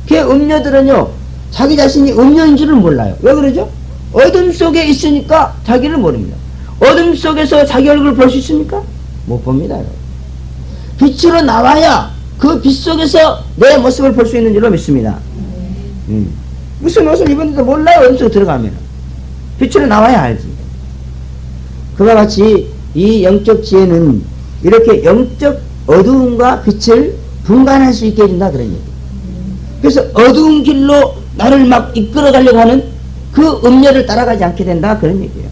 그 음녀들은요, 자기 자신이 음녀인 줄을 몰라요. 왜 그러죠? 어둠 속에 있으니까 자기를 모릅니다. 어둠 속에서 자기 얼굴을 볼 수 있습니까? 못 봅니다. 빛으로 나와야 그 빛 속에서 내 모습을 볼 수 있는 줄로 믿습니다. 무슨 옷을 입었는지도 몰라요. 어둠 속에 들어가면. 빛으로 나와야 알지. 그와 같이 이 영적 지혜는 이렇게 영적 어두움과 빛을 분간할 수 있게 해준다. 그런 얘기. 그래서 어두운 길로 나를 막 이끌어 가려고 하는 그 음녀를 따라가지 않게 된다. 그런 얘기예요.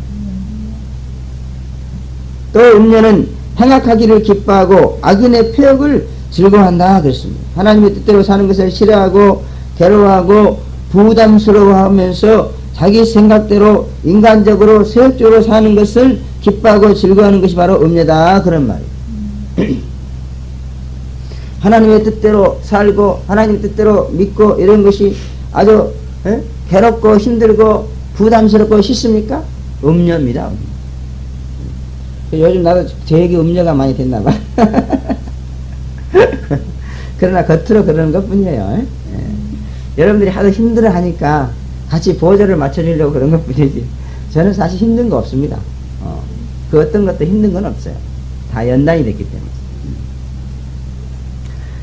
또 음녀는 행악하기를 기뻐하고 악인의 폐역을 즐거워한다. 그랬습니다. 하나님의 뜻대로 사는 것을 싫어하고 괴로워하고 부담스러워하면서 자기 생각대로 인간적으로 세속적으로 사는 것을 기뻐하고 즐거워하는 것이 바로 음녀다. 그런 말이에요. 하나님의 뜻대로 살고 하나님의 뜻대로 믿고 이런 것이 아주 괴롭고 힘들고 부담스럽고 싫습니까? 음녀입니다. 요즘 나도 되게 음녀가 많이 됐나 봐. 그러나 겉으로 그러는 것 뿐이에요. 여러분들이 하도 힘들어 하니까 같이 보조를 맞춰주려고 그런 것 뿐이지 저는 사실 힘든 거 없습니다. 그 어떤 것도 힘든 건 없어요. 다 연단이 됐기 때문에.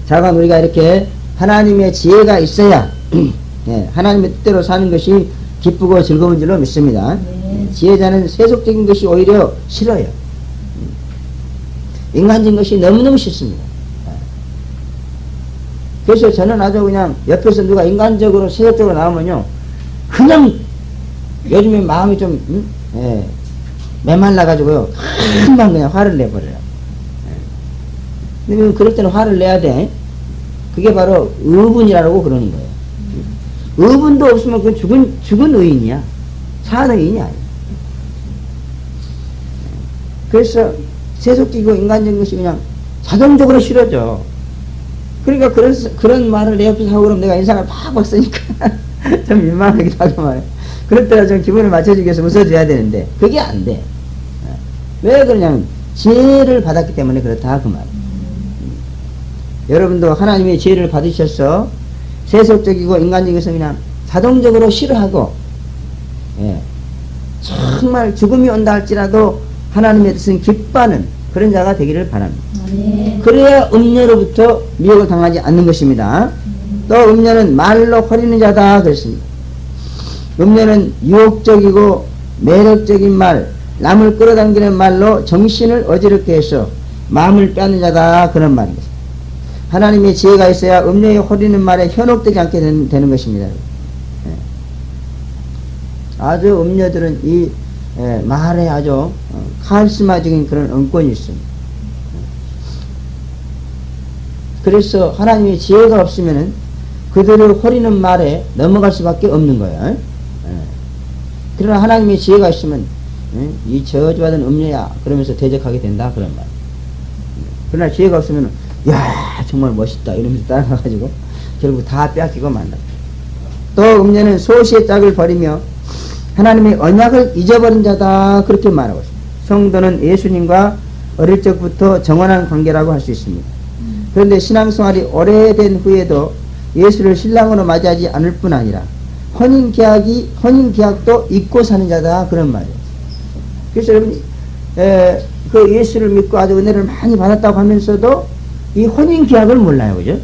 자관 우리가 이렇게 하나님의 지혜가 있어야 하나님의 뜻대로 사는 것이 기쁘고 즐거운 줄로 믿습니다. 지혜자는 세속적인 것이 오히려 싫어요. 인간적인 것이 너무너무 싫습니다. 그래서 저는 아주 그냥 옆에서 누가 인간적으로 세속적으로 나오면요 그냥 요즘에 마음이 좀 메말라가지고요 금방 그냥 화를 내버려요. 근데 그럴 때는 화를 내야 돼. 그게 바로 의분이라고 그러는 거예요. 의분도 없으면 그건 죽은 의인이야. 산 의인이 아니야. 그래서 세속적이고 인간적인 것이 그냥 자동적으로 싫어져. 그러니까 그런 말을 내 옆에서 하고 그러면 내가 인상을 팍팍 쓰니까 좀 민망하기도 하고 말이야. 그럴 때라 좀 기분을 맞춰주기 위해서 웃어줘야 되는데 그게 안 돼. 왜 그러냐면 지혜를 받았기 때문에 그렇다 그 말이야. 여러분도 하나님의 지혜를 받으셔서 세속적이고 인간적인 것은 그냥 자동적으로 싫어하고 정말 죽음이 온다 할지라도 하나님의 뜻은 기뻐하는 그런 자가 되기를 바랍니다. 그래야 음녀로부터 미혹을 당하지 않는 것입니다. 또 음녀는 말로 허리는 자다 그랬습니다. 음녀는 유혹적이고 매력적인 말, 남을 끌어당기는 말로 정신을 어지럽게 해서 마음을 빼앗는 자다 그런 말입니다. 하나님의 지혜가 있어야 음녀의 허리는 말에 현혹되지 않게 되는 것입니다. 아주 음녀들은 이 말에 아주 카리스마적인 그런 은권이 있습니다. 그래서 하나님의 지혜가 없으면은 그들을 허리는 말에 넘어갈 수밖에 없는 거예요. 그러나 하나님의 지혜가 있으면 이 저주받은 음녀야 그러면서 대적하게 된다 그런 말. 그러나 지혜가 없으면 야 정말 멋있다 이러면서 따라가가지고 결국 다 빼앗기고 만다. 또 음녀는 소시의 짝을 버리며 하나님의 언약을 잊어버린 자다 그렇게 말하고 있습니다. 성도는 예수님과 어릴 적부터 정원한 관계라고 할 수 있습니다. 그런데 신앙생활이 오래된 후에도 예수를 신랑으로 맞이하지 않을 뿐 아니라 혼인계약도 잊고 사는 자다 그런 말이에요. 그래서 여러분 그 예수를 믿고 아주 은혜를 많이 받았다고 하면서도 이 혼인 계약을 몰라요. 그죠?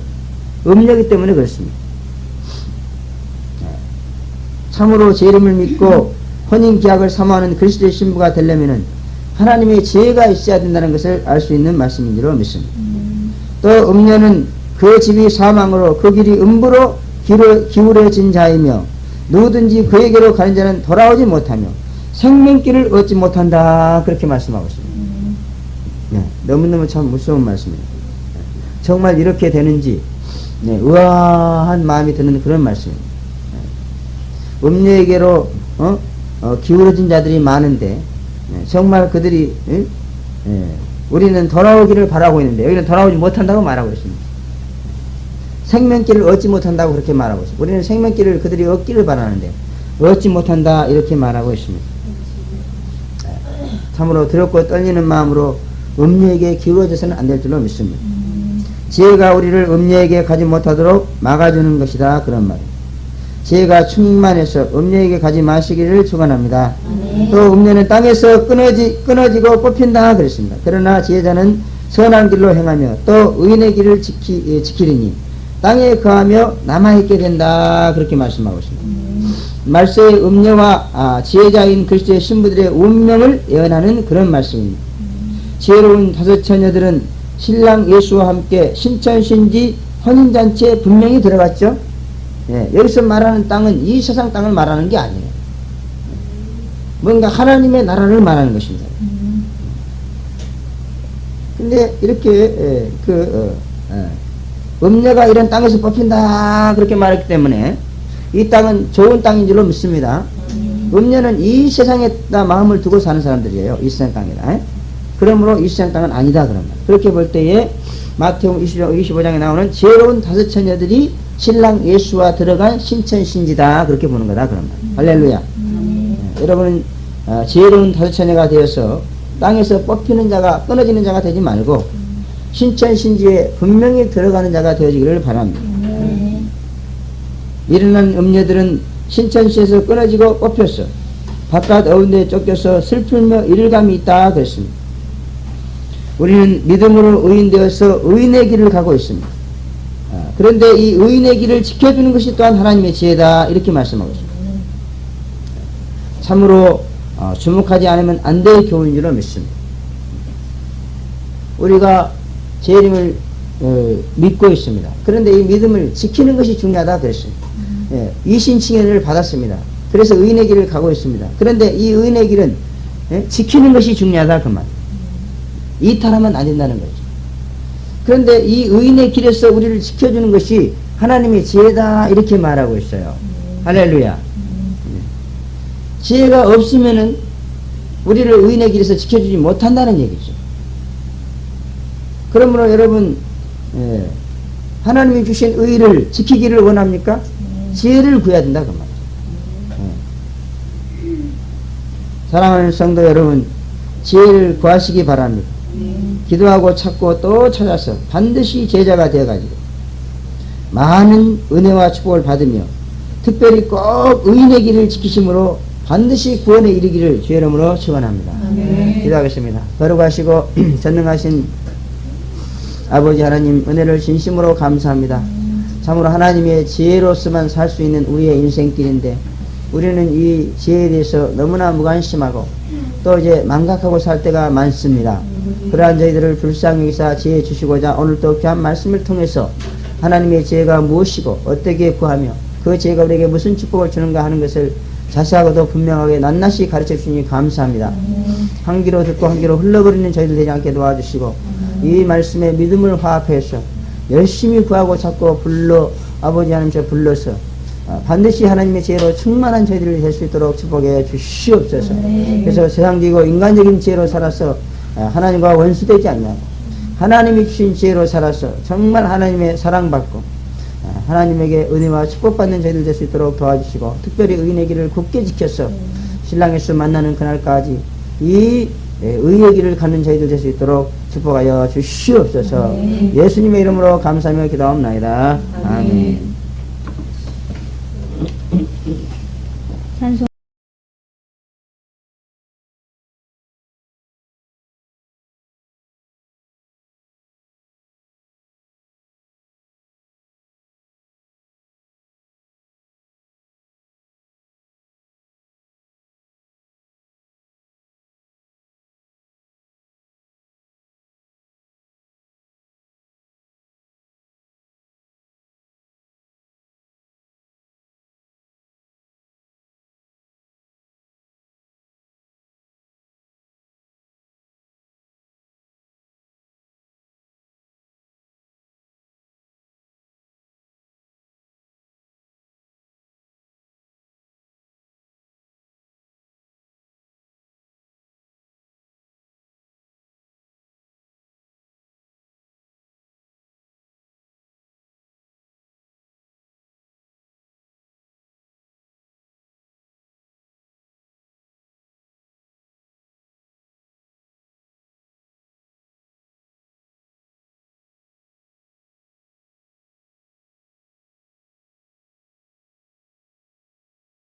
음녀이기 때문에 그렇습니다. 참으로 제 이름을 믿고 혼인 계약을 사모하는 그리스도의 신부가 되려면은 하나님의 지혜가 있어야 된다는 것을 알 수 있는 말씀인 줄로 믿습니다. 또 음녀는 그 집이 사망으로 그 길이 음부로 기울어진 자이며 누구든지 그에게로 가는 자는 돌아오지 못하며 생명길을 얻지 못한다. 그렇게 말씀하고 있습니다. 네, 너무너무 참 무서운 말씀입니다. 정말 이렇게 되는지 네, 의아한 마음이 드는 그런 말씀입니다. 음녀에게로 기울어진 자들이 많은데 정말 그들이 우리는 돌아오기를 바라고 있는데 여기는 돌아오지 못한다고 말하고 있습니다. 생명길을 얻지 못한다고 그렇게 말하고 있습니다. 우리는 생명길을 그들이 얻기를 바라는데 얻지 못한다 이렇게 말하고 있습니다. 참으로 두렵고 떨리는 마음으로 음녀에게 기울어져서는 안 될 줄로 믿습니다. 지혜가 우리를 음녀에게 가지 못하도록 막아주는 것이다. 그런 말입니다. 지혜가 충만해서 음녀에게 가지 마시기를 축원합니다. 또 음녀는 땅에서 끊어지고 뽑힌다 그랬습니다. 그러나 지혜자는 선한 길로 행하며 또 의인의 길을 지키리니 땅에 거하며 남아있게 된다. 그렇게 말씀하고 있습니다. 말세의 음녀와 지혜자인 그리스도의 신부들의 운명을 예언하는 그런 말씀입니다. 지혜로운 다섯 처녀들은 신랑 예수와 함께 신천신지 혼인잔치에 분명히 들어갔죠. 예, 여기서 말하는 땅은 이 세상 땅을 말하는 게 아니에요. 뭔가 하나님의 나라를 말하는 것입니다. 근데 이렇게 음녀가 이런 땅에서 뽑힌다 그렇게 말했기 때문에 이 땅은 좋은 땅인 줄로 믿습니다. 음녀는 이 세상에다 마음을 두고 사는 사람들이에요. 이 세상 땅이다. 그러므로 이 세상 땅은 아니다 그런 말. 그렇게 볼 때에 마태복음 25장에 나오는 지혜로운 다섯 처녀들이 신랑 예수와 들어간 신천신지다 그렇게 보는 거다 그런 말. 할렐루야. 여러분은 지혜로운 다섯 처녀가 되어서 땅에서 뽑히는 자가 끊어지는 자가 되지 말고 신천신지에 분명히 들어가는 자가 되어지기를 바랍니다. 일어난 음녀들은 신천시에서 끊어지고 뽑혔어. 바깥 어운대에 쫓겨서 슬프며 이를감이 있다 그랬습니다. 우리는 믿음으로 의인되어서 의인의 길을 가고 있습니다. 그런데 이 의인의 길을 지켜주는 것이 또한 하나님의 지혜다 이렇게 말씀하고 있습니다. 참으로 주목하지 않으면 안 될 교훈인 줄로 믿습니다. 우리가 재림을 믿고 있습니다. 그런데 이 믿음을 지키는 것이 중요하다 그랬습니다. 이신칭의를 받았습니다. 그래서 의인의 길을 가고 있습니다. 그런데 이 의인의 길은 지키는 것이 중요하다 그 말. 이탈하면 안 된다는 거죠. 그런데 이 의인의 길에서 우리를 지켜주는 것이 하나님의 지혜다 이렇게 말하고 있어요. 할렐루야. 지혜가 없으면은 우리를 의인의 길에서 지켜주지 못한다는 얘기죠. 그러므로 여러분 하나님이 주신 의를 지키기를 원합니까? 지혜를 구해야 된다 그 말이죠. 사랑하는 성도 여러분, 지혜를 구하시기 바랍니다. 기도하고 찾고 또 찾아서 반드시 제자가 되어가지고 많은 은혜와 축복을 받으며 특별히 꼭 의인의 길을 지키심으로 반드시 구원에 이르기를 주의 이름으로 축원합니다. 기도하겠습니다. 거룩하시고 전능하신 아버지 하나님, 은혜를 진심으로 감사합니다. 참으로 하나님의 지혜로서만 살 수 있는 우리의 인생길인데 우리는 이 지혜에 대해서 너무나 무관심하고 또 이제 망각하고 살 때가 많습니다. 그러한 저희들을 불쌍히 여기사 지혜 주시고자 오늘 또 귀한 말씀을 통해서 하나님의 지혜가 무엇이고 어떻게 구하며 그 지혜가 우리에게 무슨 축복을 주는가 하는 것을 자세하고도 분명하게 낱낱이 가르쳐 주시니 감사합니다. 한 귀로 듣고 한 귀로 흘러버리는 저희들 되지 않게 도와주시고 이 말씀에 믿음을 화합해서 열심히 구하고 찾고 아버지 하나님께 불러서 반드시 하나님의 지혜로 충만한 저희들이 될 수 있도록 축복해 주시옵소서. 그래서 세상적이고 인간적인 지혜로 살아서 하나님과 원수되지 않냐고 하나님이 주신 지혜로 살아서 정말 하나님의 사랑받고 하나님에게 은혜와 축복받는 저희들 될 수 있도록 도와주시고 특별히 의인의 길을 굳게 지켜서 신랑 예수 만나는 그날까지 이 의의 길을 갖는 저희들 될 수 있도록 축복하여 주시옵소서. 예수님의 이름으로 감사하며 기도하옵나이다. 아멘.